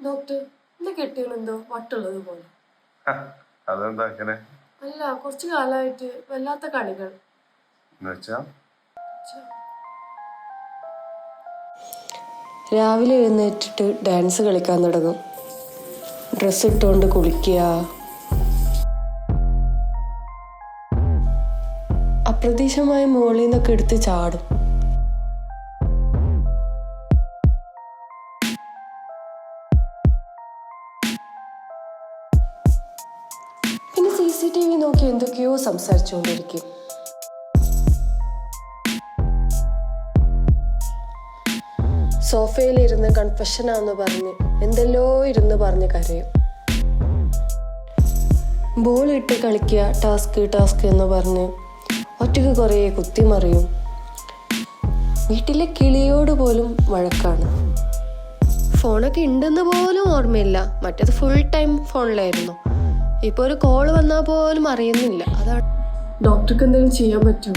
Doctor എന്റെ കെട്ടികളെന്തോ വട്ടുള്ളത് പോലെ. അതെന്താ അങ്ങനെ? അല്ല, കുറച്ചു കാലമായിട്ട് വല്ലാത്ത കളികൾ. രാവിലെ എഴുന്നേറ്റിട്ട് ഡാൻസ് കളിക്കാൻ തുടങ്ങും. ഡ്രസ്സ് ഇട്ടുകൊണ്ട് കുളിക്കുക, അപ്രതീക്ഷിതമായ മുകളിൽ നിന്നൊക്കെ എടുത്ത് ചാടും. പിന്നെ CCTV നോക്കി എന്തൊക്കെയോ സംസാരിച്ചുകൊണ്ടിരിക്കും. സോഫയിലിരുന്ന് കൺഫെഷനാന്ന് പറഞ്ഞ് എന്തെല്ലോ ഇരുന്ന് പറഞ്ഞ് കരയും. ബോൾ ഇട്ട് കളിക്കുക, ടാസ്ക് എന്ന് പറഞ്ഞ് ഒറ്റയ്ക്ക് കുറേ കുത്തിമറിയും. വീട്ടിലെ കിളിയോട് പോലും വഴക്കാണ്. ഫോണൊക്കെ ഉണ്ടെന്ന് പോലും ഓർമ്മയില്ല. മറ്റേത് ഫുൾ ടൈം ഫോണിലായിരുന്നു. ഇപ്പോൾ ഒരു കോൾ വന്നാൽ പോലും അറിയുന്നില്ല. അതാണ്. ഡോക്ടർക്ക് എന്തെങ്കിലും ചെയ്യാൻ പറ്റുമോ?